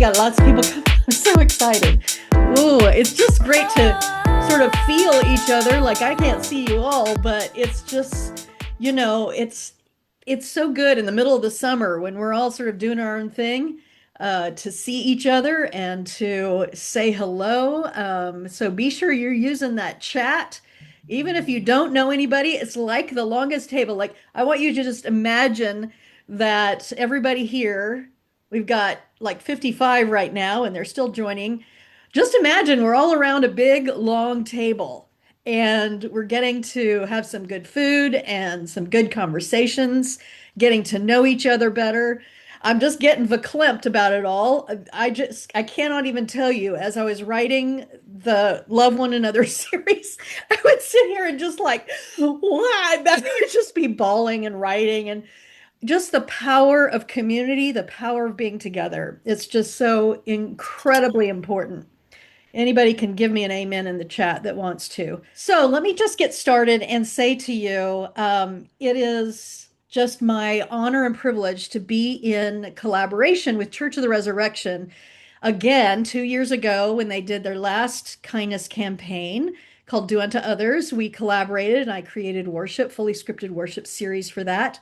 got lots of people coming. I'm so excited. Ooh, it's just great to sort of feel each other. Like I can't see you all, but it's just, it's so good in the middle of the summer when we're all sort of doing our own thing, to see each other and to say hello. So be sure you're using that chat. Even if you don't know anybody, it's like the longest table. Like I want you to just imagine that everybody here, we've got like 55 right now, and they're still joining. Just imagine we're all around a big, long table, and we're getting to have some good food and some good conversations, getting to know each other better. I'm just getting verklempt about it all. I cannot even tell you, as I was writing the Love One Another series, I would sit here and just like, why? That would just be bawling and writing, and just the power of community, the power of being together. It's just so incredibly important. Anybody can give me an amen in the chat that wants to. So let me just get started and say to you, it is just my honor and privilege to be in collaboration with Church of the Resurrection again 2 years ago when they did their last kindness campaign called Do Unto Others. We collaborated and I created worship, fully scripted worship series for that.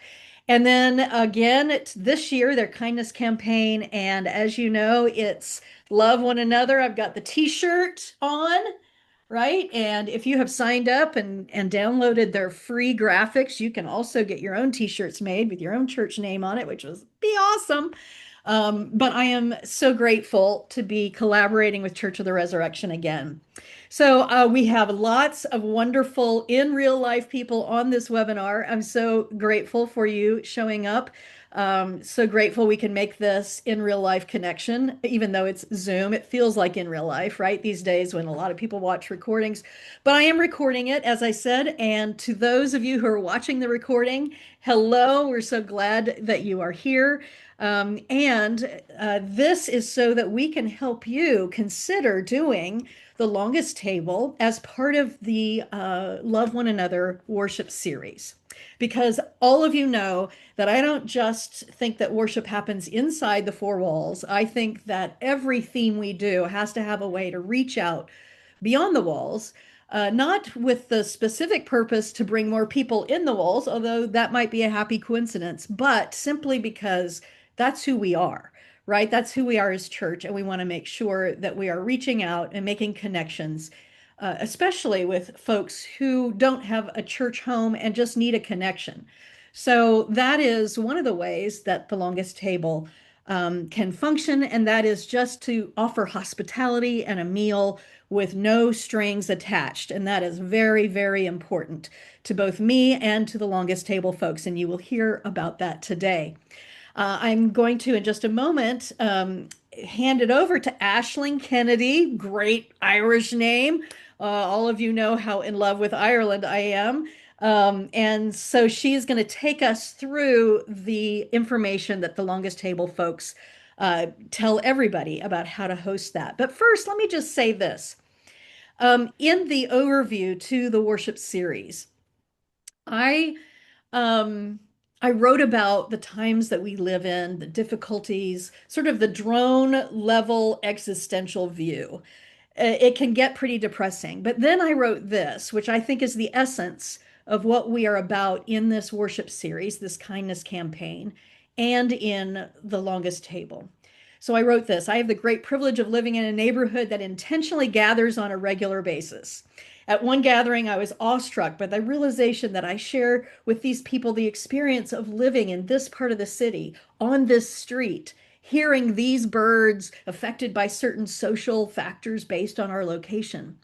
And then again, this year, their kindness campaign. And as you know, it's Love One Another. I've got the t-shirt on, right? And if you have signed up and downloaded their free graphics, you can also get your own t-shirts made with your own church name on it, which would be awesome. But I am so grateful to be collaborating with Church of the Resurrection again. So we have lots of wonderful in real life people on this webinar. I'm so grateful for you showing up. So grateful we can make this in real life connection, even though it's Zoom. It feels like in real life, right? These days when a lot of people watch recordings. But I am recording it, as I said. And to those of you who are watching the recording, hello. We're so glad that you are here. And this is so that we can help you consider doing the longest table as part of the Love One Another worship series. Because all of you know that I don't just think that worship happens inside the four walls. I think that every theme we do has to have a way to reach out beyond the walls, not with the specific purpose to bring more people in the walls, although that might be a happy coincidence, but simply because that's who we are, right? That's who we are as church, and we want to make sure that we are reaching out and making connections, especially with folks who don't have a church home and just need a connection. So that is one of the ways that the longest table can function, and that is just to offer hospitality and a meal with no strings attached. And that is very, very important to both me and to the longest table folks, and you will hear about that today. I'm going to, in just a moment, hand it over to Aisling Kennedy, great Irish name. All of you know how in love with Ireland I am. And so she's going to take us through the information that the longest table folks tell everybody about how to host that. But first, let me just say this. In the overview to the worship series, I um, I wrote about the times that we live in, the difficulties, sort of the drone level existential view. It can get pretty depressing. But then I wrote this, which I think is the essence of what we are about in this worship series, this kindness campaign, and in the longest table. So I wrote this. I have the great privilege of living in a neighborhood that intentionally gathers on a regular basis. At one gathering, I was awestruck by the realization that I share with these people the experience of living in this part of the city, on this street, hearing these birds affected by certain social factors based on our location.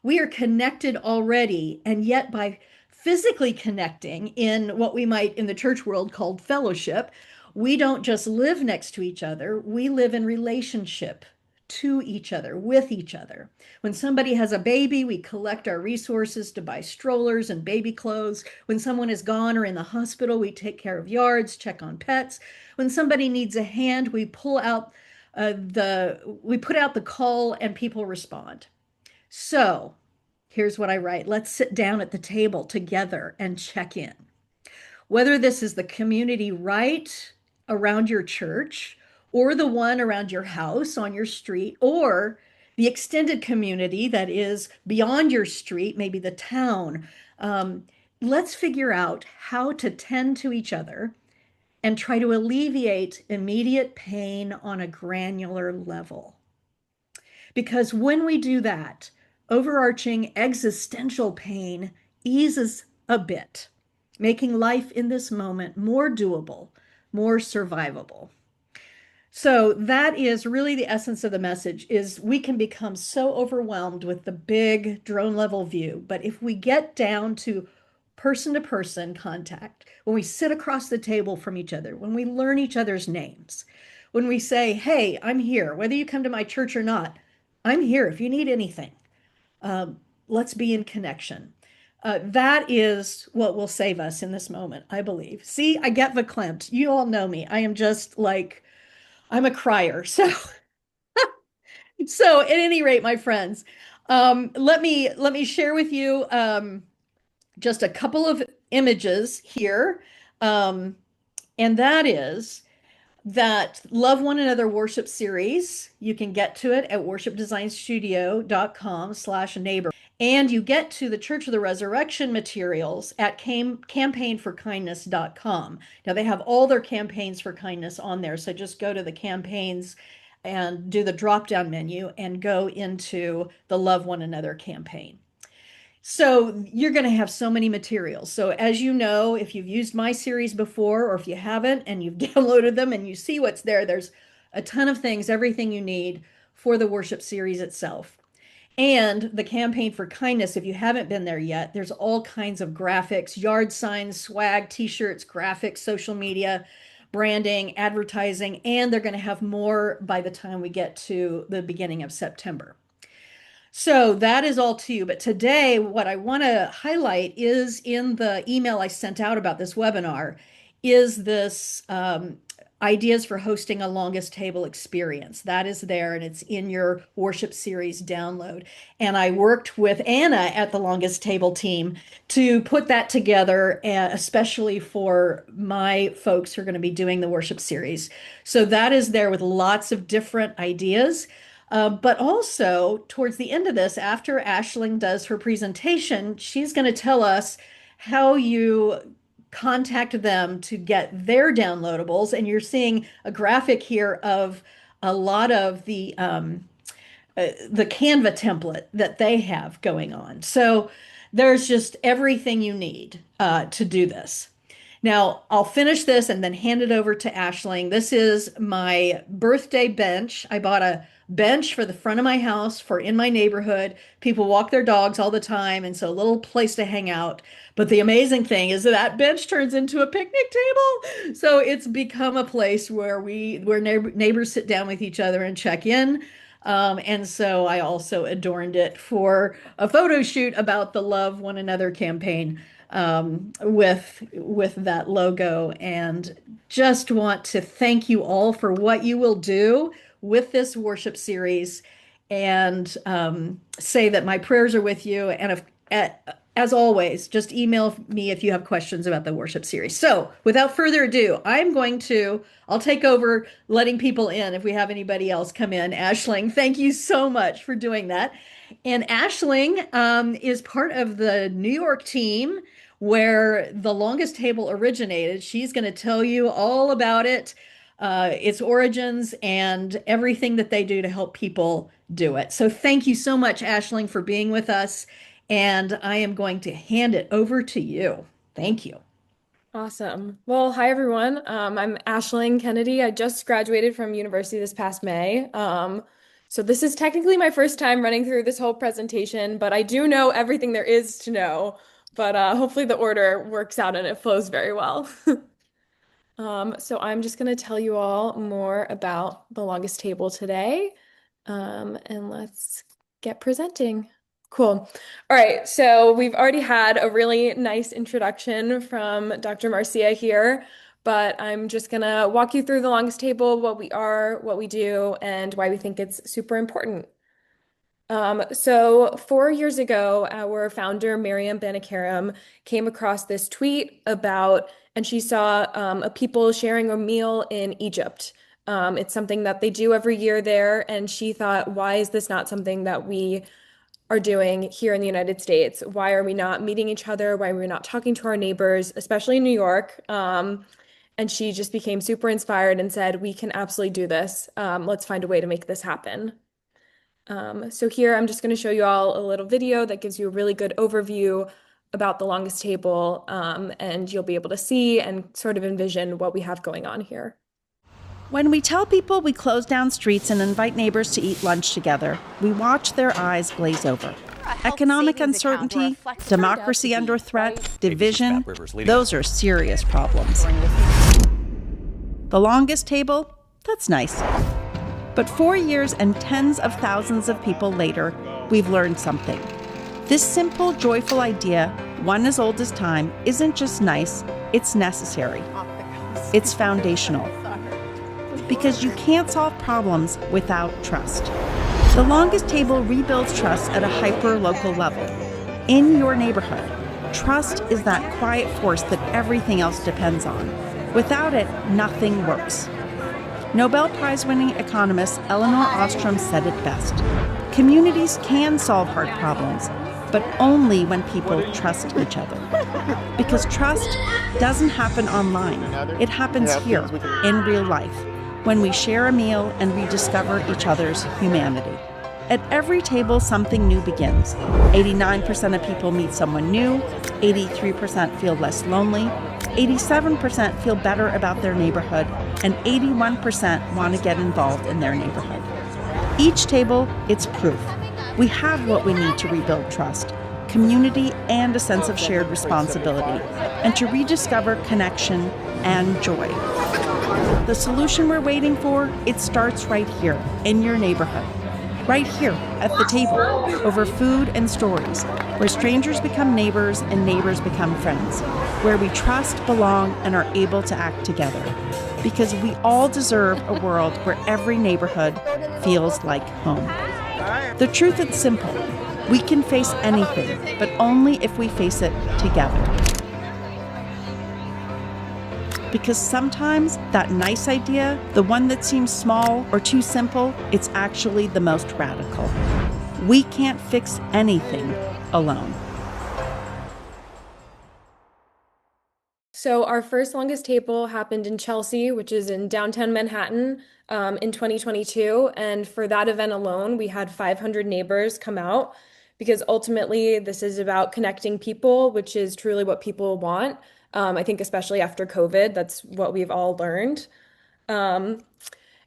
We are connected already, and yet by physically connecting in what we might in the church world call fellowship, we don't just live next to each other, we live in relationship to each other, with each other. When somebody has a baby, we collect our resources to buy strollers and baby clothes. When someone is gone or in the hospital, we take care of yards, check on pets. When somebody needs a hand, we put out the call and people respond. So here's what I write. Let's sit down at the table together and check in. Whether this is the community right around your church or the one around your house, on your street, or the extended community that is beyond your street, maybe the town. Um, let's figure out how to tend to each other and try to alleviate immediate pain on a granular level. Because when we do that, overarching existential pain eases a bit, making life in this moment more doable, more survivable. So that is really the essence of the message is we can become so overwhelmed with the big drone level view, but if we get down to person contact, when we sit across the table from each other, when we learn each other's names, when we say, "Hey, I'm here, whether you come to my church or not, I'm here if you need anything. Let's be in connection." That is what will save us in this moment, I believe. See, I get verklempt. You all know me. I am just like I'm a crier. So at any rate, my friends, let me share with you just a couple of images here. Um, and that is that Love One Another worship series. You can get to it at worshipdesignstudio.com/neighbor. And you get to the Church of the Resurrection materials at campaignforkindness.com. Now they have all their campaigns for kindness on there. So just go to the campaigns and do the drop down menu and go into the Love One Another campaign. So you're going to have so many materials. So as you know, if you've used my series before, or if you haven't and you've downloaded them and you see what's there, there's a ton of things, everything you need for the worship series itself. And the campaign for kindness, if you haven't been there yet, there's all kinds of graphics, yard signs, swag, t-shirts, graphics, social media, branding, advertising, and they're going to have more by the time we get to the beginning of September. So that is all to you. But today, what I want to highlight is in the email I sent out about this webinar, is this ideas for hosting a longest table experience. That is there and it's in your worship series download. And I worked with Anna at the longest table team to put that together, especially for my folks who are going to be doing the worship series. So that is there with lots of different ideas. But also, towards the end of this, after Aisling does her presentation, she's going to tell us how you contact them to get their downloadables. And you're seeing a graphic here of a lot of the Canva template that they have going on. So there's just everything you need to do this. Now, I'll finish this and then hand it over to Aisling. This is my birthday bench. I bought a bench for the front of my house for in my neighborhood. People walk their dogs all the time, and so a little place to hang out. But the amazing thing is that bench turns into a picnic table. So it's become a place where neighbors sit down with each other and check in. And so I also adorned it for a photo shoot about the Love One Another campaign with that logo, and just want to thank you all for what you will do with this worship series, and say that my prayers are with you. And as always, just email me if you have questions about the worship series. So without further ado, I'll take over letting people in if we have anybody else come in. Aisling, thank you so much for doing that. And Aisling is part of the New York team where the longest table originated. She's going to tell you all about it, its origins, and everything that they do to help people do it. So thank you so much, Aisling, for being with us. And I am going to hand it over to you. Thank you. Awesome. Well, hi everyone. I'm Aisling Kennedy. I just graduated from university this past May. So this is technically my first time running through this whole presentation, but I do know everything there is to know. But hopefully the order works out and it flows very well. So I'm just going to tell you all more about the longest table today. And let's get presenting. Cool. All right, so we've already had a really nice introduction from Dr. Marcia here, but I'm just gonna walk you through the longest table, what we are, what we do, and why we think it's super important. So 4 years ago, our founder, Miriam Banikarim, came across this tweet about, and she saw a people sharing a meal in Egypt. It's something that they do every year there, and she thought, why is this not something that we are doing here in the United States? Why are we not meeting each other? Why are we not talking to our neighbors, especially in New York? And she just became super inspired and said, we can absolutely do this. Let's find a way to make this happen. So here I'm just going to show you all a little video that gives you a really good overview about the longest table, and you'll be able to see and sort of envision what we have going on here. When we tell people we close down streets and invite neighbors to eat lunch together, we watch their eyes glaze over. Economic uncertainty, democracy under threat, division, those are serious problems. The longest table? That's nice. But 4 years and tens of thousands of people later, we've learned something. This simple, joyful idea, one as old as time, isn't just nice, it's necessary. It's foundational. Because you can't solve problems without trust. The longest table rebuilds trust at a hyper-local level. In your neighborhood, trust is that quiet force that everything else depends on. Without it, nothing works. Nobel Prize-winning economist Elinor Ostrom said it best. Communities can solve hard problems, but only when people trust each other. Because trust doesn't happen online. It happens here, in real life, when we share a meal and rediscover each other's humanity. At every table, something new begins. 89% of people meet someone new, 83% feel less lonely, 87% feel better about their neighborhood, and 81% want to get involved in their neighborhood. Each table, it's proof. We have what we need to rebuild trust, community, and a sense of shared responsibility, and to rediscover connection and joy. The solution we're waiting for, it starts right here, in your neighborhood. Right here, at the table, over food and stories, where strangers become neighbors and neighbors become friends, where we trust, belong, and are able to act together. Because we all deserve a world where every neighborhood feels like home. The truth is simple. We can face anything, but only if we face it together. Because sometimes that nice idea, the one that seems small or too simple, it's actually the most radical. We can't fix anything alone. So our first longest table happened in Chelsea, which is in downtown Manhattan, in 2022. And for that event alone, we had 500 neighbors come out because ultimately this is about connecting people, which is truly what people want. I think especially after COVID, that's what we've all learned. And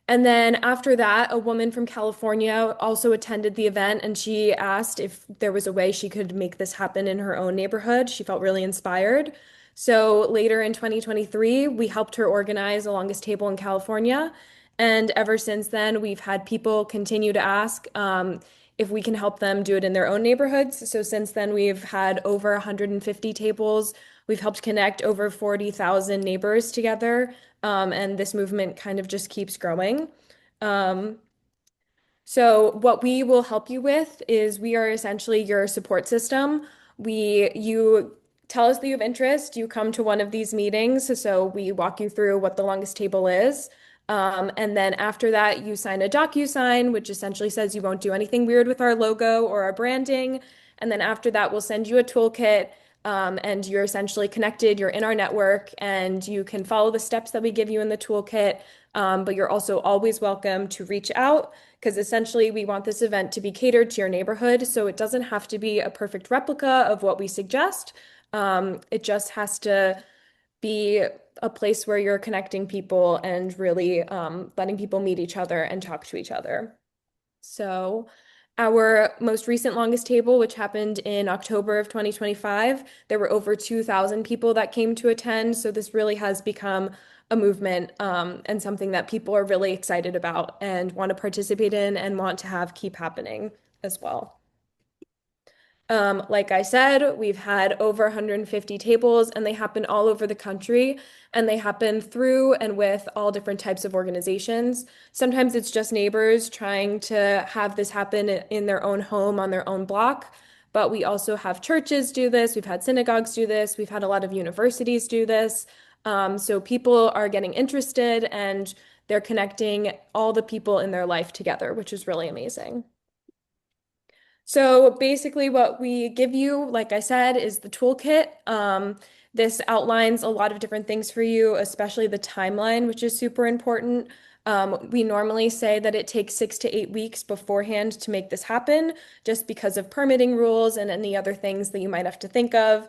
then after that, a woman from California also attended the event, and she asked if there was a way she could make this happen in her own neighborhood. She felt really inspired. So later in 2023, we helped her organize the longest table in California. And ever since then, we've had people continue to ask if we can help them do it in their own neighborhoods. So since then, we've had over 150 tables. We've helped connect over 40,000 neighbors together, and this movement kind of just keeps growing. So what we will help you with is we are essentially your support system. You tell us that you have interest, you come to one of these meetings, so we walk you through what the longest table is. And then after that, you sign a DocuSign, which essentially says you won't do anything weird with our logo or our branding. And then after that, we'll send you a toolkit. And you're essentially connected, you're in our network, and you can follow the steps that we give you in the toolkit. But you're also always welcome to reach out because essentially we want this event to be catered to your neighborhood. So it doesn't have to be a perfect replica of what we suggest. It just has to be a place where you're connecting people and really letting people meet each other and talk to each other. So our most recent longest table, which happened in October of 2025, there were over 2,000 people that came to attend. So this really has become a movement and something that people are really excited about and want to participate in and want to have keep happening as well. Like I said, we've had over 150 tables and they happen all over the country and they happen through and with all different types of organizations. Sometimes it's just neighbors trying to have this happen in their own home on their own block, but we also have churches do this. We've had synagogues do this. We've had a lot of universities do this. So people are getting interested and they're connecting all the people in their life together, which is really amazing. So basically what we give you, like I said, is the toolkit. This outlines a lot of different things for you, especially the timeline, which is super important. We normally say that it takes 6 to 8 weeks beforehand to make this happen, just because of permitting rules and any other things that you might have to think of,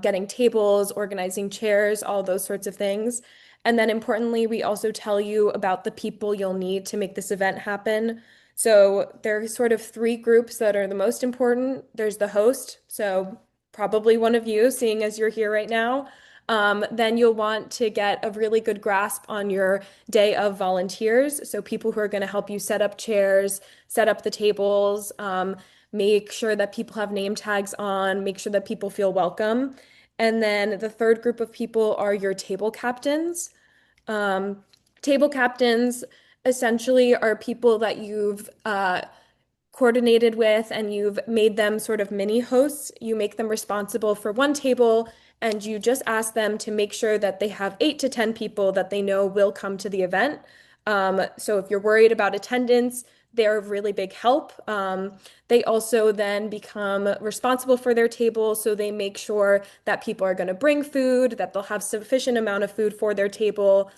getting tables, organizing chairs, all those sorts of things. And then importantly, we also tell you about the people you'll need to make this event happen. So there's sort of three groups that are the most important. There's the host, so probably one of you, seeing as you're here right now. Then you'll want to get a really good grasp on your day of volunteers. So people who are going to help you set up chairs, set up the tables, make sure that people have name tags on, make sure that people feel welcome. And then the third group of people are your table captains. Table captains essentially are people that you've coordinated with and you've made them sort of mini hosts. You make them responsible for one table and you just ask them to make sure that they have 8 to 10 people that they know will come to the event. So if you're worried about attendance, they're a really big help. They also then become responsible for their table, so they make sure that people are going to bring food, that they'll have sufficient amount of food for their table.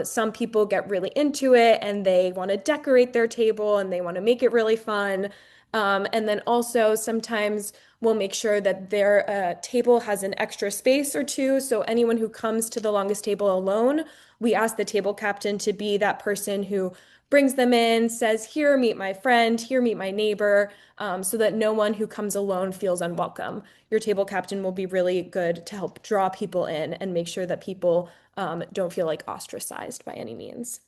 Some people get really into it and they want to decorate their table and they want to make it really fun. And then also sometimes we'll make sure that their table has an extra space or two. So anyone who comes to the longest table alone, we ask the table captain to be that person who brings them in, says, here, meet my friend, here, meet my neighbor, so that no one who comes alone feels unwelcome. Your table captain will be really good to help draw people in and make sure that people don't feel like ostracized by any means.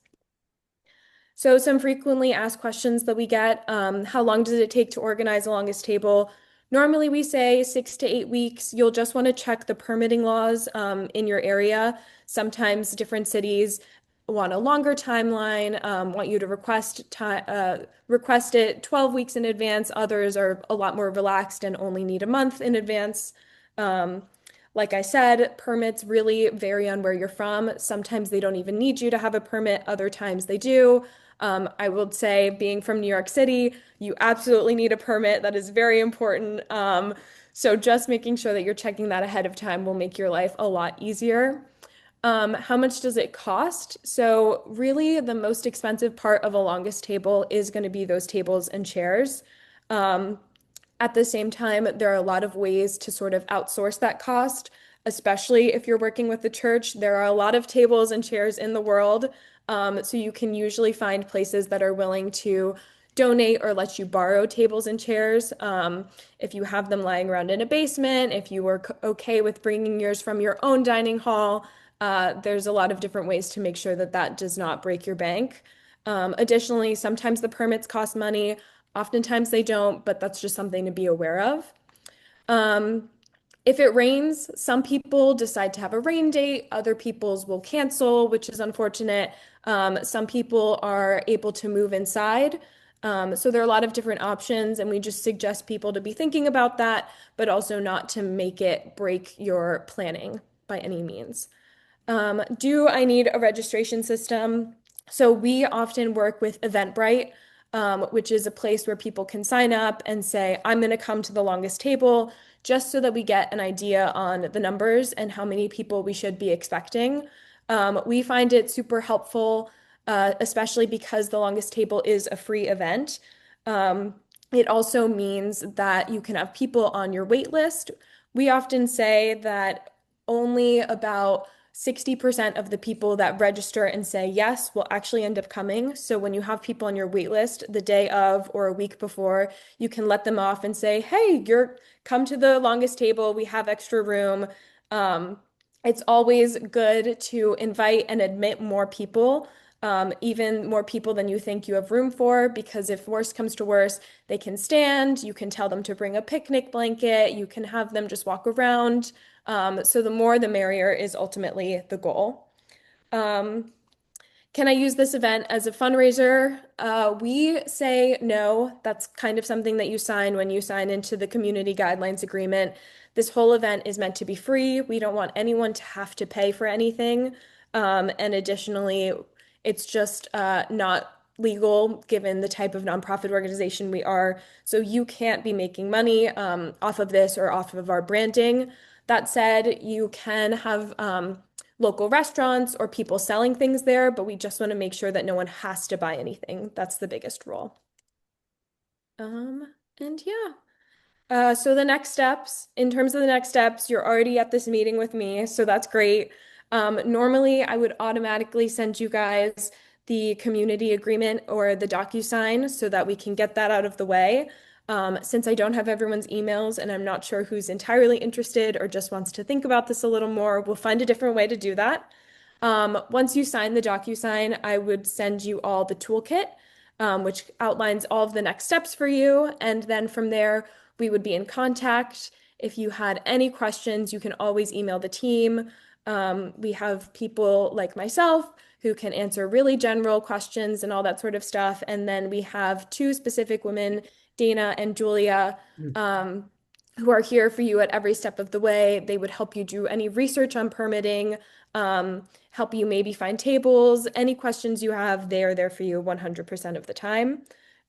So some frequently asked questions that we get, how long does it take to organize the longest table? Normally we say 6 to 8 weeks. You'll just want to check the permitting laws in your area. Sometimes different cities want a longer timeline, want you to request it 12 weeks in advance. Others are a lot more relaxed and only need a month in advance. Like I said, permits really vary on where you're from. Sometimes they don't even need you to have a permit. Other times they do. I would say, being from New York City, you absolutely need a permit. That is very important. So just making sure that you're checking that ahead of time will make your life a lot easier. How much does it cost? So really the most expensive part of a longest table is going to be those tables and chairs. At the same time, there are a lot of ways to sort of outsource that cost, especially if you're working with the church. There are a lot of tables and chairs in the world, so you can usually find places that are willing to donate or let you borrow tables and chairs. If you have them lying around in a basement, if you were okay with bringing yours from your own dining hall, there's a lot of different ways to make sure that that does not break your bank. Additionally, sometimes the permits cost money. Oftentimes they don't, but that's just something to be aware of. If it rains, some people decide to have a rain date. Other people's will cancel, which is unfortunate. Some people are able to move inside. So there are a lot of different options, and we just suggest people to be thinking about that, but also not to make it break your planning by any means. Do I need a registration system? So we often work with Eventbrite, which is a place where people can sign up and say, I'm going to come to the longest table, just so that we get an idea on the numbers and how many people we should be expecting. We find it super helpful, especially because the longest table is a free event. It also means that you can have people on your wait list. We often say that only about 60% of the people that register and say yes will actually end up coming. So when you have people on your wait list the day of or a week before, you can let them off and say, hey, come to the longest table. We have extra room. It's always good to invite and admit more people, even more people than you think you have room for, because if worse comes to worse, they can stand. You can tell them to bring a picnic blanket. You can have them just walk around. So the more the merrier is ultimately the goal. Can I use this event as a fundraiser? We say no. That's kind of something that you sign when you sign into the community guidelines agreement. This whole event is meant to be free. We don't want anyone to have to pay for anything. And additionally, It's just not legal given the type of nonprofit organization we are. So you can't be making money off of this or off of our branding. That said, you can have local restaurants or people selling things there, but we just want to make sure that no one has to buy anything. That's the biggest rule. And yeah. So the next steps, in terms of the next steps, you're already at this meeting with me, so that's great. Normally, I would automatically send you guys the community agreement or the DocuSign so that we can get that out of the way. Since I don't have everyone's emails and I'm not sure who's entirely interested or just wants to think about this a little more, we'll find a different way to do that. Once you sign the DocuSign, I would send you all the toolkit, which outlines all of the next steps for you. And then from there, we would be in contact. If you had any questions, you can always email the team. We have people like myself who can answer really general questions and all that sort of stuff. And then we have two specific women, Dana and Julia, who are here for you at every step of the way. They would help you do any research on permitting, help you maybe find tables. Any questions you have, they are there for you 100% of the time.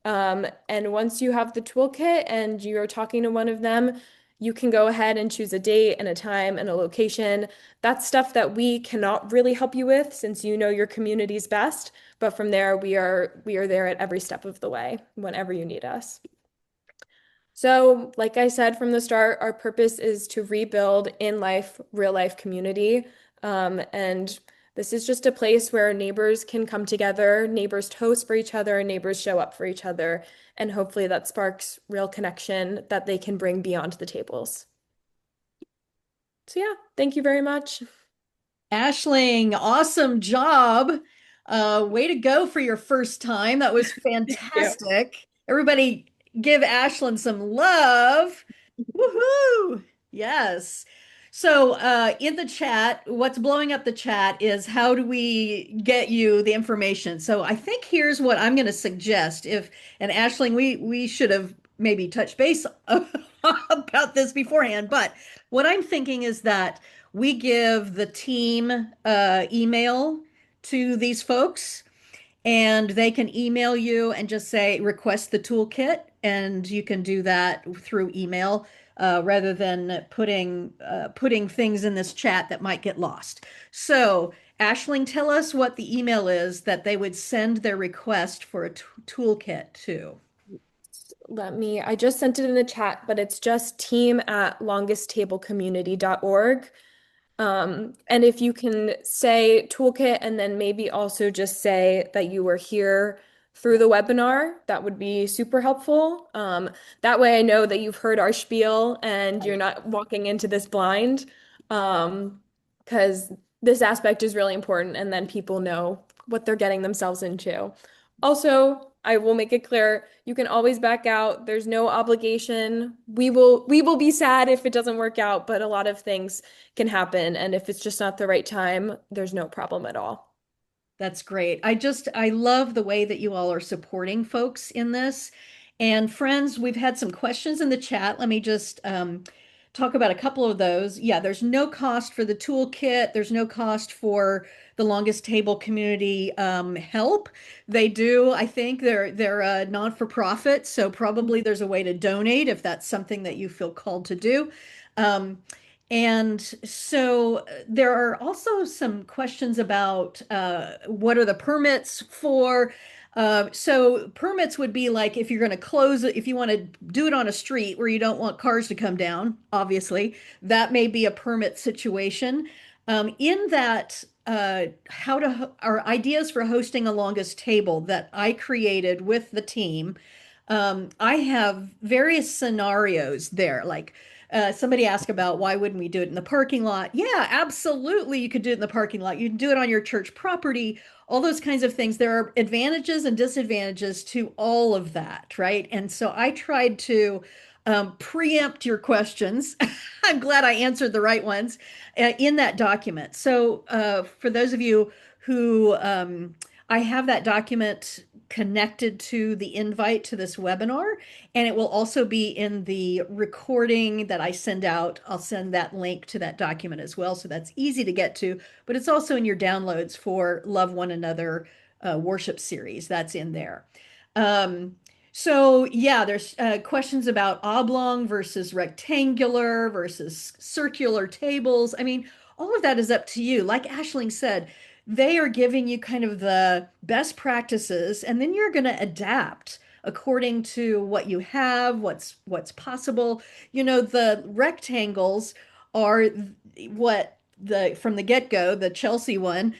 And once you have the toolkit and you're talking to one of them, you can go ahead and choose a date and a time and a location. That's stuff that we cannot really help you with since you know your community's best. But from there, we are there at every step of the way whenever you need us. So, like I said from the start, our purpose is to rebuild in-life, real-life community. And this is just a place where neighbors can come together, neighbors toast for each other, neighbors show up for each other, and hopefully that sparks real connection that they can bring beyond the tables. So yeah, thank you very much. Aisling, awesome job. Way to go for your first time. That was fantastic. Everybody give Aisling some love. Woohoo! Yes. So in the chat, what's blowing up the chat is how do we get you the information? So I think here's what I'm going to suggest. And Aisling, we should have maybe touched base about this beforehand, but what I'm thinking is that we give the team email to these folks and they can email you and just say request the toolkit, and you can do that through email rather than putting things in this chat that might get lost. So Aisling, tell us what the email is that they would send their request for a toolkit to. I just sent it in the chat, but it's just team@longesttablecommunity.org. And if you can say toolkit and then maybe also just say that you were here through the webinar, that would be super helpful. That way I know that you've heard our spiel and you're not walking into this blind, because this aspect is really important and then people know what they're getting themselves into. Also, I will make it clear, you can always back out. There's no obligation. We will be sad if it doesn't work out, but a lot of things can happen. And if it's just not the right time, there's no problem at all. That's great. I love the way that you all are supporting folks in this. And friends, we've had some questions in the chat. Let me just talk about a couple of those. Yeah, there's no cost for the toolkit. There's no cost for the Longest Table community help. They do, I think they're a non-for-profit, so probably there's a way to donate if that's something that you feel called to do. And so there are also some questions about what are the permits for. So permits would be like if you're going to close it, if you want to do it on a street where you don't want cars to come down, obviously, that may be a permit situation. In that, our ideas for hosting a Longest Table that I created with the team, I have various scenarios there, like somebody asked about why wouldn't we do it in the parking lot? Yeah, absolutely. You could do it in the parking lot. You can do it on your church property, all those kinds of things. There are advantages and disadvantages to all of that, right? And so I tried to preempt your questions. I'm glad I answered the right ones in that document. So for those of you who, I have that document connected to the invite to this webinar, and it will also be in the recording that I send out. I'll send that link to that document as well, so that's easy to get to, but it's also in your downloads for Love One Another worship series. That's in there. Um, so yeah, there's questions about oblong versus rectangular versus circular tables. I mean, all of that is up to you. Like Aisling said, they are giving you kind of the best practices, and then you're going to adapt according to what you have, what's possible. You know, the rectangles are what the from the get-go, the Chelsea one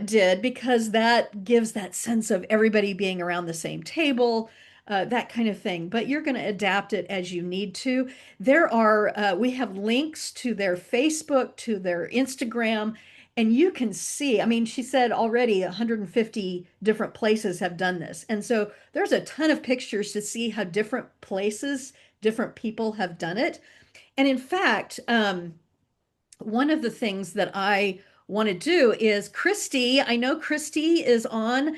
did, because that gives that sense of everybody being around the same table, that kind of thing. But you're going to adapt it as you need to. We have links to their Facebook, to their Instagram, and you can see, I mean, she said already 150 different places have done this. And so there's a ton of pictures to see how different places, different people have done it. And in fact, one of the things that I want to do is Christy, I know Christy is on.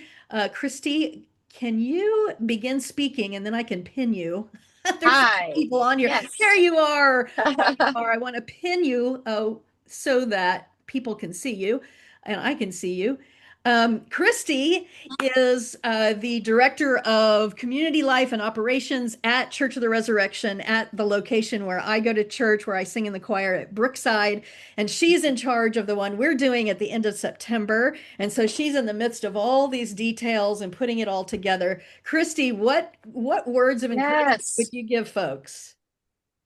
Christy, can you begin speaking and then I can pin you? There's Hi. people on here. Yes. There you are. There you are. I want to pin you so that people can see you and I can see you. Christy is the director of community life and operations at Church of the Resurrection, at the location where I go to church, where I sing in the choir at Brookside. And she's in charge of the one we're doing at the end of September. And so she's in the midst of all these details and putting it all together. Christy, what words of encouragement would you give folks?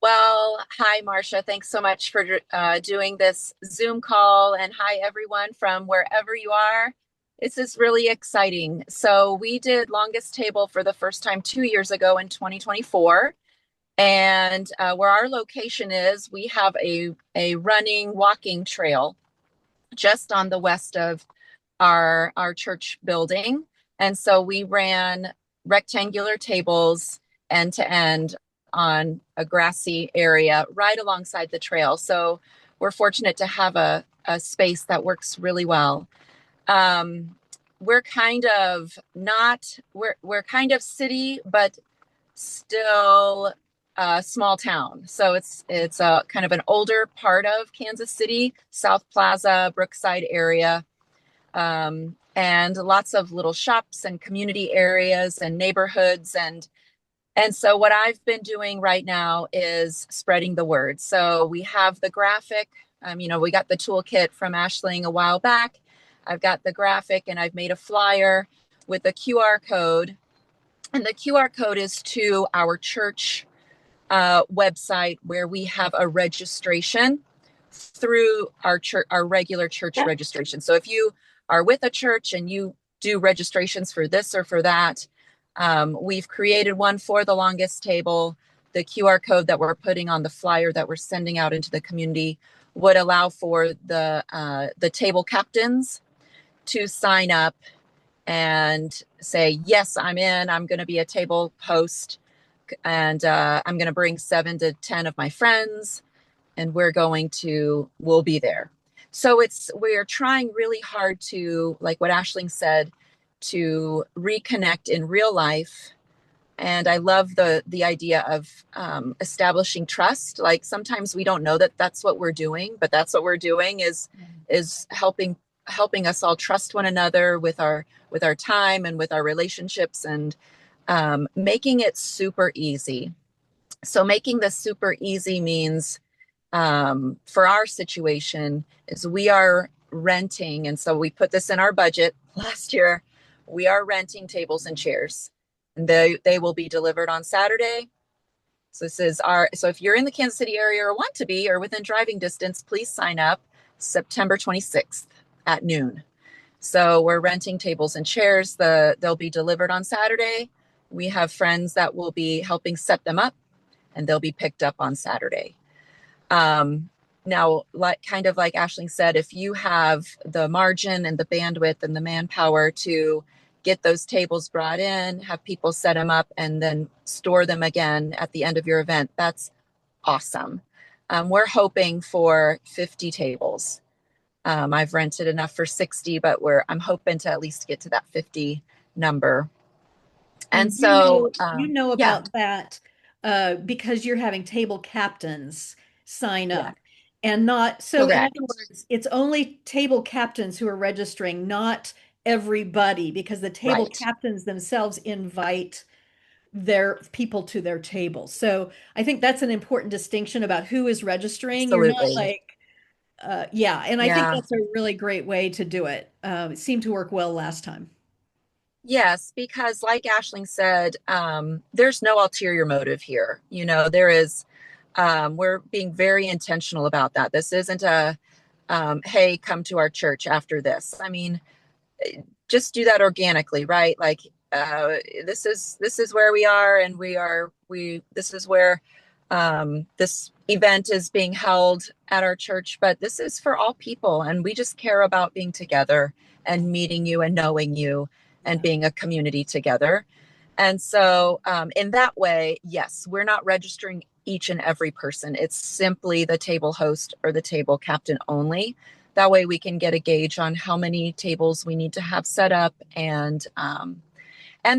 Well, hi, Marcia. Thanks so much for doing this Zoom call. And hi, everyone from wherever you are. This is really exciting. So we did Longest Table for the first time 2 years ago in 2024. And where our location is, we have a running, walking trail just on the west of our church building. And so we ran rectangular tables end to end on a grassy area right alongside the trail. So we're fortunate to have a space that works really well. We're kind of we're kind of city, but still a small town. So it's a kind of an older part of Kansas City, South Plaza, Brookside area. And lots of little shops and community areas and neighborhoods. And so what I've been doing right now is spreading the word. So we have the graphic, we got the toolkit from Aisling a while back. I've got the graphic and I've made a flyer with a QR code. And the QR code is to our church website, where we have a registration through our regular church registration. So if you are with a church and you do registrations for this or for that, we've created one for the Longest Table. The QR code that we're putting on the flyer that we're sending out into the community would allow for the table captains to sign up and say, yes, I'm in. I'm going to be a table host, and I'm going to bring 7 to 10 of my friends, and we'll be there. So we're trying really hard to, like what Aisling said, to reconnect in real life. And I love the idea of establishing trust. Like sometimes we don't know that that's what we're doing, but that's what we're doing is helping us all trust one another with our time and with our relationships, and making it super easy. So making this super easy means, for our situation, is we are renting. And so we put this in our budget last year. We are renting tables and chairs, and they will be delivered on Saturday. So so if you're in the Kansas City area or want to be, or within driving distance, please sign up September 26th at noon. So we're renting tables and chairs. They'll be delivered on Saturday. We have friends that will be helping set them up, and they'll be picked up on Saturday. Now, kind of like Aisling said, if you have the margin and the bandwidth and the manpower to get those tables brought in, have people set them up, and then store them again at the end of your event, that's awesome. We're hoping for 50 tables. I've rented enough for 60, but I'm hoping to at least get to that 50 number. And so you know about that because you're having table captains sign up. And not so. Correct. In other words, it's only table captains who are registering, not everybody because the table Right. captains themselves invite their people to their table. So I think that's an important distinction about who is registering. You're not Absolutely. like, yeah, and I think Yeah. that's a really great way to do it. It seemed to work well last time. Yes, because like Aisling said, there's no ulterior motive here. There is, we're being very intentional about that. This isn't a, hey, come to our church after this. I mean, just do that organically, right? Like, this is where we are, and this is where this event is being held at our church, but this is for all people, and we just care about being together and meeting you and knowing you and Yeah. being a community together. And so, in that way, yes, we're not registering each and every person. It's simply the table host or the table captain only. That way, we can get a gauge on how many tables we need to have set up. And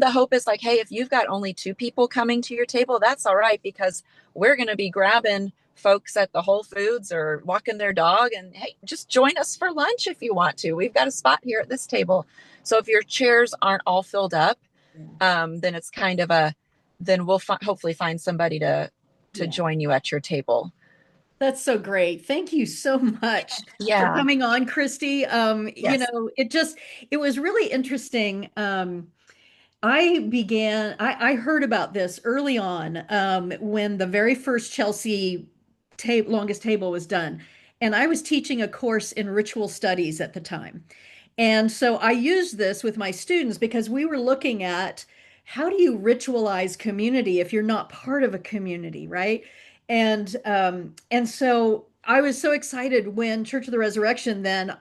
the hope is like, hey, if you've got only two people coming to your table, that's all right, because we're going to be grabbing folks at the Whole Foods or walking their dog. And hey, just join us for lunch if you want to. We've got a spot here at this table. So if your chairs aren't all filled up, Yeah. then it's kind of then we'll hopefully find somebody to Yeah. join you at your table. That's so great. Thank you so much for Yeah. coming on, Christy. Yes. It was really interesting. I heard about this early on, when the very first Chelsea longest table was done. And I was teaching a course in ritual studies at the time. And so I used this with my students because we were looking at how do you ritualize community if you're not part of a community, right? And so I was so excited when Church of the Resurrection then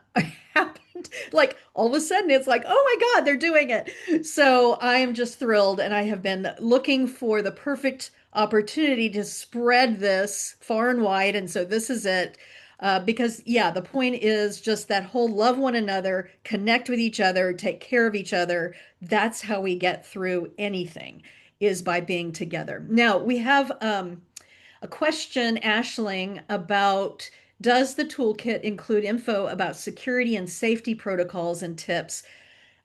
happened. Like all of a sudden, it's like, oh my God, they're doing it. So I am just thrilled, and I have been looking for the perfect opportunity to spread this far and wide. And so this is it. Because, yeah, the point is just that whole love one another, connect with each other, take care of each other. That's how we get through anything, is by being together. Now, we have a question, Ashling, about does the toolkit include info about security and safety protocols and tips?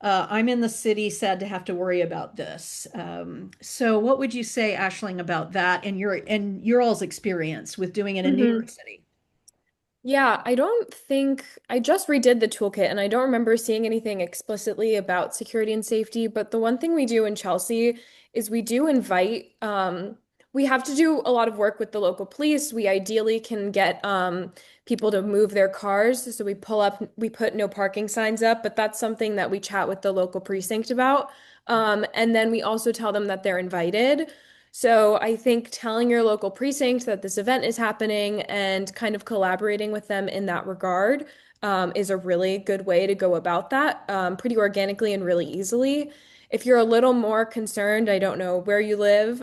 I'm in the city, sad to have to worry about this. So what would you say, Ashling, about that and your all's experience with doing it in New Hmm. York City? Yeah, I just redid the toolkit and I don't remember seeing anything explicitly about security and safety, but the one thing we do in Chelsea is we do invite, we have to do a lot of work with the local police. We ideally can get people to move their cars. So we put no parking signs up, but that's something that we chat with the local precinct about. And then we also tell them that they're invited. So I think telling your local precinct that this event is happening and kind of collaborating with them in that regard is a really good way to go about that, pretty organically and really easily. If you're a little more concerned, I don't know where you live,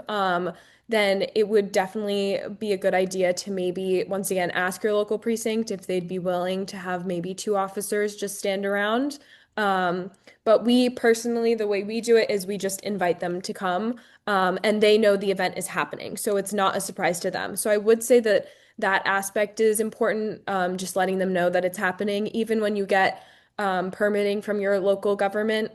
then it would definitely be a good idea to maybe, once again, ask your local precinct if they'd be willing to have maybe two officers just stand around. Um, but we personally, the way we do it is we just invite them to come, and they know the event is happening. So it's not a surprise to them. So I would say that that aspect is important, just letting them know that it's happening, even when you get permitting from your local government,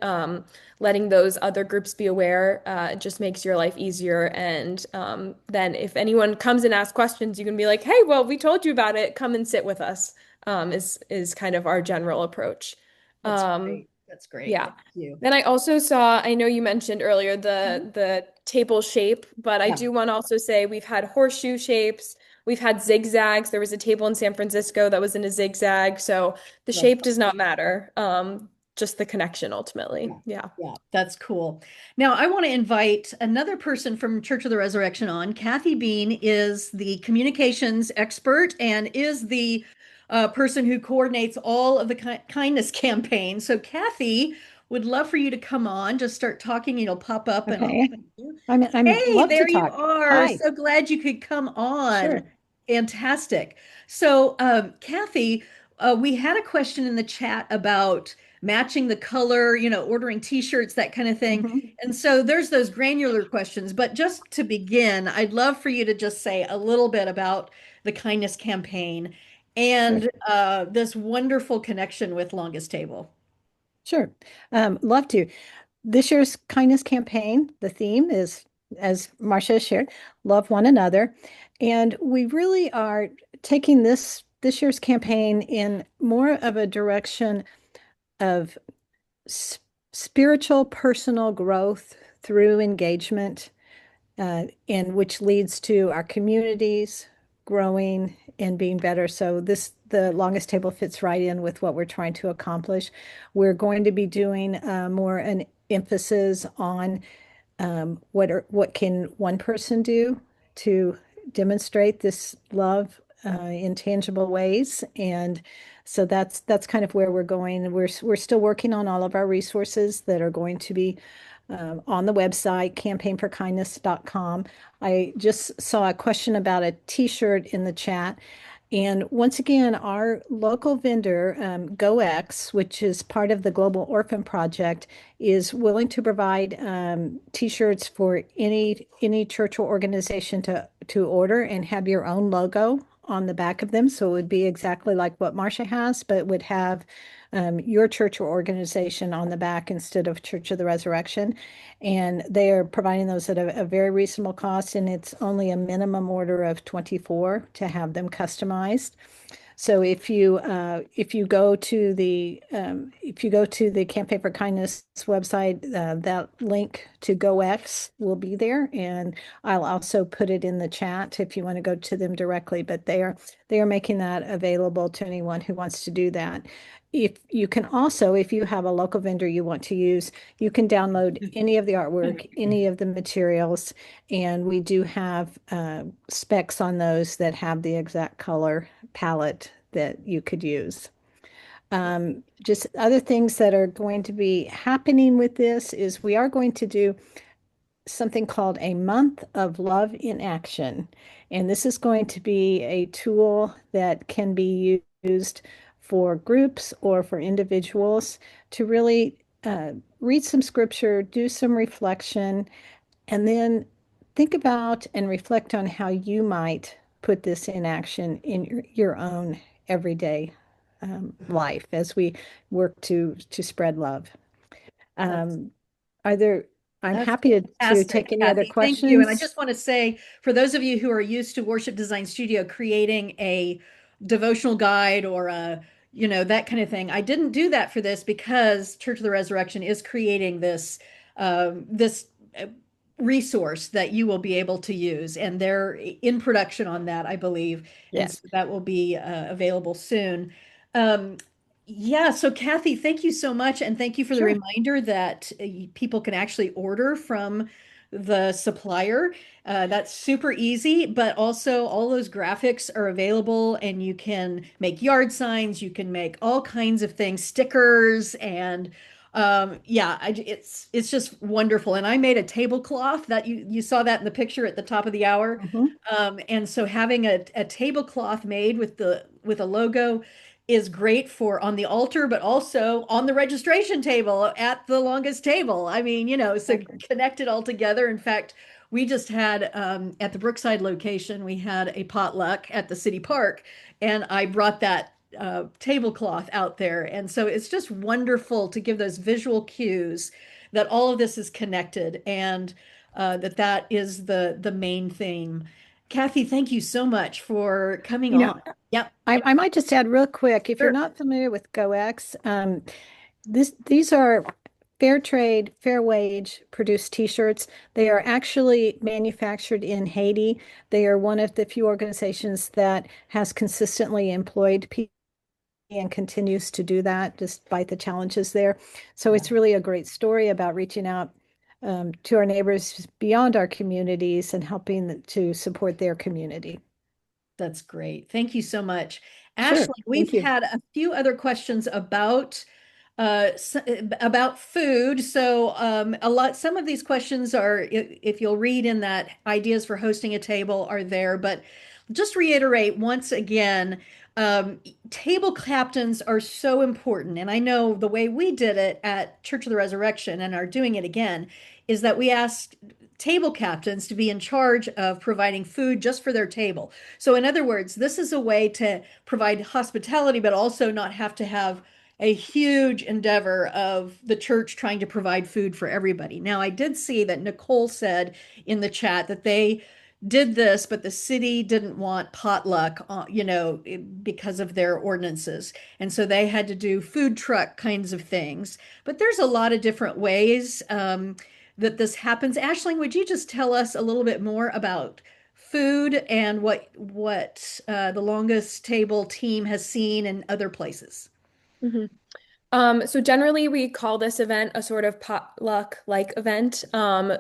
letting those other groups be aware, just makes your life easier. And then if anyone comes and asks questions, you can be like, hey, well, we told you about it. Come and sit with us, is kind of our general approach. That's Um, great. That's great. yeah. Thank you. Then I also saw, I know you mentioned earlier Mhm. the table shape, but I Yeah. do want to also say we've had horseshoe shapes, we've had zigzags. There was a table in San Francisco that was in a zigzag, so the Love shape does not matter. Just the connection ultimately. Yeah, Yeah. yeah, that's cool. Now, I want to invite another person from Church of the Resurrection on. Kathy Bean is the communications expert and is the person who coordinates all of the kindness campaign. So, Kathy, would love for you to come on, just start talking, and you'll pop up and I'll. Okay. I'm Hey, love to there you talk. are. Hi. So glad you could come on. Sure. Fantastic. So, Kathy, we had a question in the chat about matching the color, ordering t-shirts, that kind of thing. Mhm. And so there's those granular questions. But just to begin, I'd love for you to just say a little bit about the kindness campaign Sure. and this wonderful connection with Longest Table. Sure. Love to. This year's kindness campaign, the theme is, as Marcia shared, love one another. And we really are taking this year's campaign in more of a direction of s spiritual personal growth through engagement, and which leads to our communities growing and being better. So the longest table fits right in with what we're trying to accomplish. We're going to be doing more an emphasis on what can one person do to demonstrate this love in tangible ways. And so that's kind of where we're going. We're still working on all of our resources that are going to be on the website, campaignforkindness.com. I just saw a question about a t-shirt in the chat. And once again, our local vendor, GoX, which is part of the Global Orphan Project, is willing to provide t-shirts for any church or organization to order and have your own logo on the back of them. So it would be exactly like what Marcia has, but would have your church or organization on the back instead of Church of the Resurrection. And they are providing those at a very reasonable cost, and it's only a minimum order of 24 to have them customized. So if you go to the Campaign for Kindness website, that link to GoX will be there, and I'll also put it in the chat if you want to go to them directly. But they are making that available to anyone who wants to do that. If you can also, if you have a local vendor you want to use, you can download any of the artwork, any of the materials, and we do have specs on those that have the exact color palette that you could use. Just other things that are going to be happening with this is we are going to do something called a Month of Love in Action. And this is going to be a tool that can be used for groups or for individuals to really read some scripture, do some reflection, and then think about and reflect on how you might put this in action in your own everyday life as we work to spread love. Are there? I'm That's happy to fantastic, take any other Kathy. Thank you. And I questions. just want to say, for those of you who are used to Worship Design Studio creating a devotional guide or that kind of thing, I didn't do that for this because Church of the Resurrection is creating this resource that you will be able to use, and they're in production on that, I believe, and Yes. so that will be available soon. Um, yeah, so Kathy, thank you so much, and thank you for the Sure. reminder that people can actually order from the supplier. That's super easy, but also all those graphics are available, and you can make yard signs, you can make all kinds of things, stickers, and yeah, it's just wonderful. And I made a tablecloth that you saw that in the picture at the top of the hour. Mhm. And so having a tablecloth made with a logo is great for on the altar, but also on the registration table at the longest table. I mean, so connect it all together. In fact, we just had at the Brookside location, we had a potluck at the city park, and I brought that tablecloth out there. And so it's just wonderful to give those visual cues that all of this is connected and that is the main theme. Kathy, thank you so much for coming You know, on. Yep. I might just add real quick, if you're Sure. not familiar with GoX, these are fair trade, fair wage produced t-shirts. They are actually manufactured in Haiti. They are one of the few organizations that has consistently employed people and continues to do that despite the challenges there. So it's really a great story about reaching out to our neighbors beyond our communities and helping to support their community. That's great. Thank you so much. Sure. Ashley, we've Thank you. had a few other questions about food. So some of these questions are, if you'll read in that, ideas for hosting a table are there, but just reiterate once again, table captains are so important. And I know the way we did it at Church of the Resurrection and are doing it again is that we asked table captains to be in charge of providing food just for their table. So in other words, this is a way to provide hospitality, but also not have to have a huge endeavor of the church trying to provide food for everybody. Now, I did see that Nicole said in the chat that they did this, but the city didn't want potluck, because of their ordinances. And so they had to do food truck kinds of things. But there's a lot of different ways that this happens. Aisling, would you just tell us a little bit more about food and what the Longest Table team has seen in other places? Mhm. So generally we call this event a sort of potluck-like event.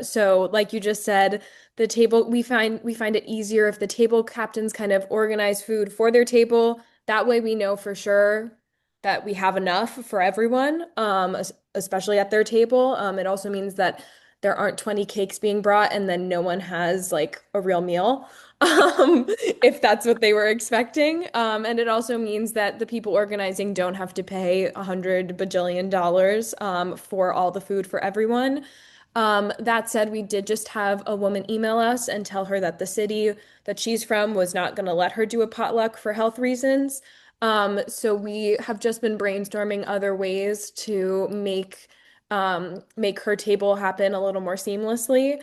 So like you just said, the table we find it easier if the table captains kind of organize food for their table. That way we know for sure that we have enough for everyone, especially at their table. It also means that there aren't 20 cakes being brought and then no one has like a real meal. If that's what they were expecting. And it also means that the people organizing don't have to pay $100 bajillion for all the food for everyone. That said, we did just have a woman email us and tell her that the city that she's from was not going to let her do a potluck for health reasons. So we have just been brainstorming other ways to make her table happen a little more seamlessly.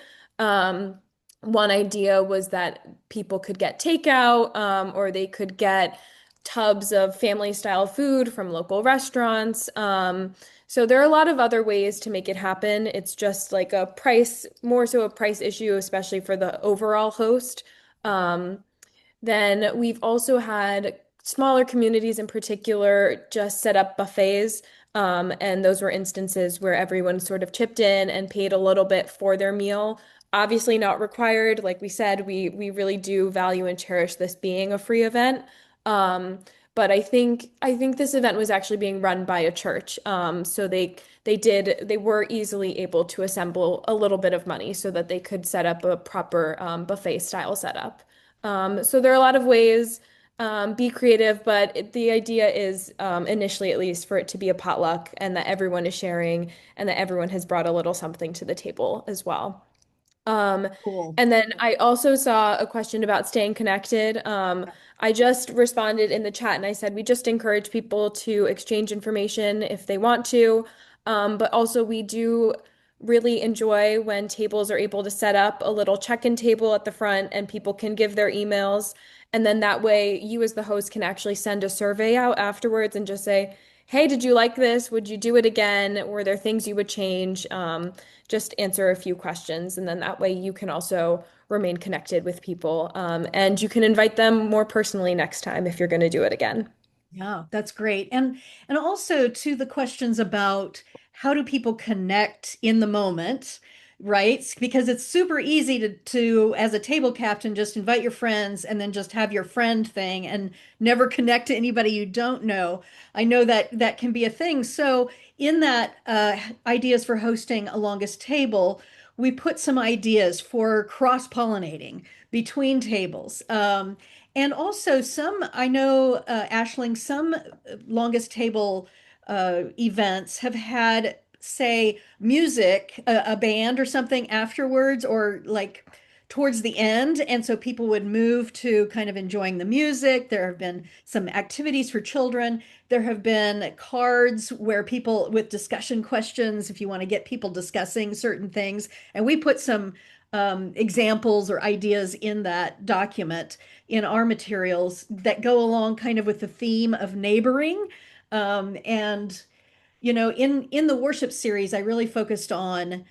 One idea was that people could get takeout, or they could get tubs of family style food from local restaurants. So there are a lot of other ways to make it happen. It's just like a price, more so a price issue, especially for the overall host. Then we've also had smaller communities in particular just set up buffets. And those were instances where everyone sort of chipped in and paid a little bit for their meal. Obviously not required. Like we said, we really do value and cherish this being a free event. But I think this event was actually being run by a church. So they were easily able to assemble a little bit of money so that they could set up a proper buffet style setup. So there are a lot of ways. Be creative, but the idea is, initially at least, for it to be a potluck and that everyone is sharing and that everyone has brought a little something to the table as well. Cool. And then I also saw a question about staying connected. I just responded in the chat and I said we just encourage people to exchange information if they want to. But also we do really enjoy when tables are able to set up a little check-in table at the front and people can give their emails. And then that way you as the host can actually send a survey out afterwards and just say, hey, did you like this? Would you do it again? Were there things you would change? Just answer a few questions. And then that way you can also remain connected with people. And you can invite them more personally next time if you're going to do it again. Yeah, that's great. And also to the questions about how do people connect in the moment, right? Because it's super easy to as a table captain just invite your friends and then just have your friend thing and never connect to anybody you don't know. I know that that can be a thing. So in that ideas for hosting a longest table, we put some ideas for cross-pollinating between tables. And also some, I know, Aisling, some longest table events have had, say, music, a band or something afterwards, or like towards the end. And so people would move to kind of enjoying the music. There have been some activities for children. There have been cards where people with discussion questions, if you want to get people discussing certain things. And we put some examples or ideas in that document in our materials that go along kind of with the theme of neighboring. And in the worship series, I really focused on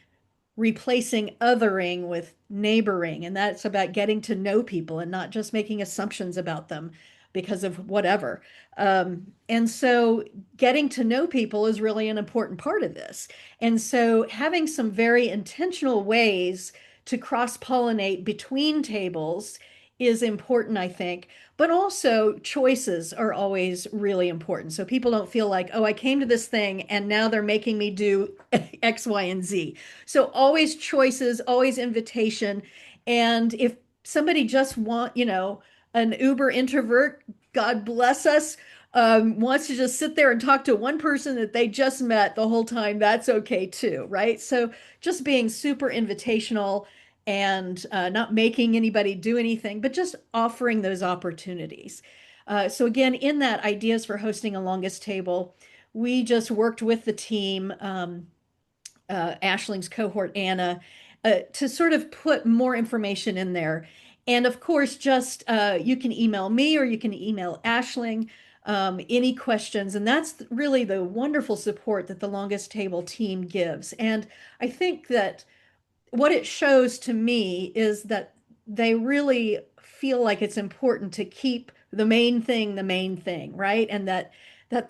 replacing othering with neighboring, and that's about getting to know people and not just making assumptions about them because of whatever. And so getting to know people is really an important part of this. And so having some very intentional ways to cross-pollinate between tables is important, I think. But also choices are always really important. So people don't feel like, oh, I came to this thing and now they're making me do X, Y, and Z. So always choices, always invitation. And if somebody just an uber introvert, God bless us, wants to just sit there and talk to one person that they just met the whole time, that's okay too, right? So just being super invitational and not making anybody do anything, but just offering those opportunities. So again, in that ideas for hosting a longest table, we just worked with the team, Ashling's cohort, Anna, to sort of put more information in there. And of course, just you can email me or you can email Ashling any questions. And that's really the wonderful support that the Longest Table team gives. And I think that what it shows to me is that they really feel like it's important to keep the main thing, right? And that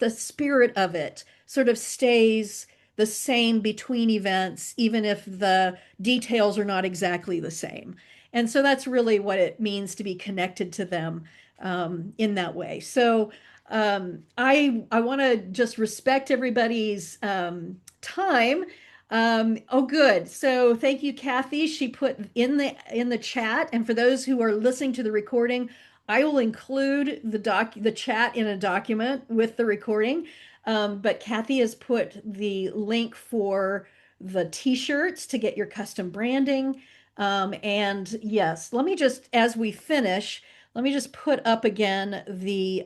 the spirit of it sort of stays the same between events, even if the details are not exactly the same. And so that's really what it means to be connected to them in that way. So I want to just respect everybody's time. Oh, good. So thank you, Kathy. She put in the chat, and for those who are listening to the recording, I will include the chat in a document with the recording. But Kathy has put the link for the t-shirts to get your custom branding. And yes, let me just, as we finish, let me just put up again the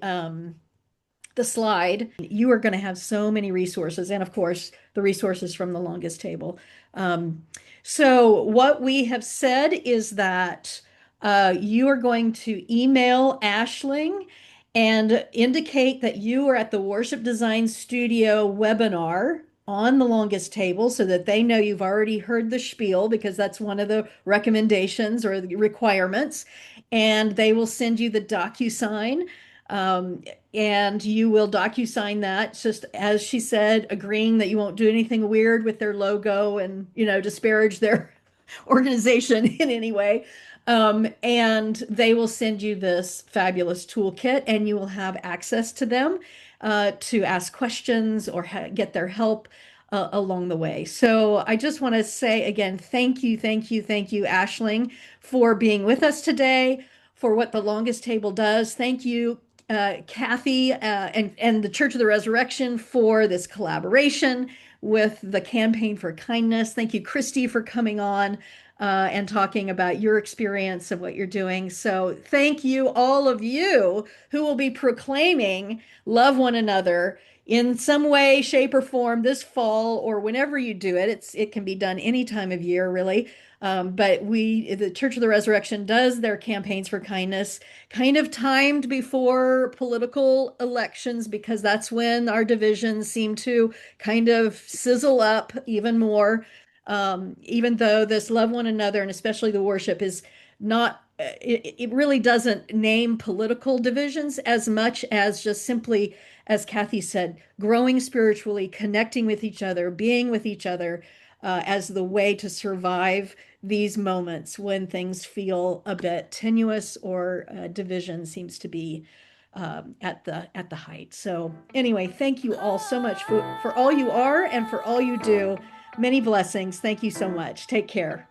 slide. You are going to have so many resources, and of course, the resources from the Longest Table. So what we have said is that you are going to email Ashling and indicate that you are at the Worship Design Studio webinar on the Longest Table so that they know you've already heard the spiel, because that's one of the recommendations or the requirements. And they will send you the DocuSign. And you will DocuSign that, just as she said, agreeing that you won't do anything weird with their logo and, disparage their organization in any way. And they will send you this fabulous toolkit, and you will have access to them to ask questions or get their help along the way. So I just want to say again, thank you, Ashling, for being with us today, for what the Longest Table does. Thank you, Kathy, and the Church of the Resurrection for this collaboration with the Campaign for Kindness. Thank you, Christy, for coming on and talking about your experience of what you're doing. So thank you, all of you who will be proclaiming love one another in some way, shape, or form this fall, or whenever you do it. It can be done any time of year, really. But the Church of the Resurrection does their campaigns for kindness kind of timed before political elections, because that's when our divisions seem to kind of sizzle up even more. Even though this love one another, and especially the worship, is not, it really doesn't name political divisions as much as just simply, as Kathy said, growing spiritually, connecting with each other, being with each other as the way to survive these moments when things feel a bit tenuous or division seems to be at the height. So anyway, thank you all so much for all you are and for all you do. Many blessings. Thank you so much. Take care.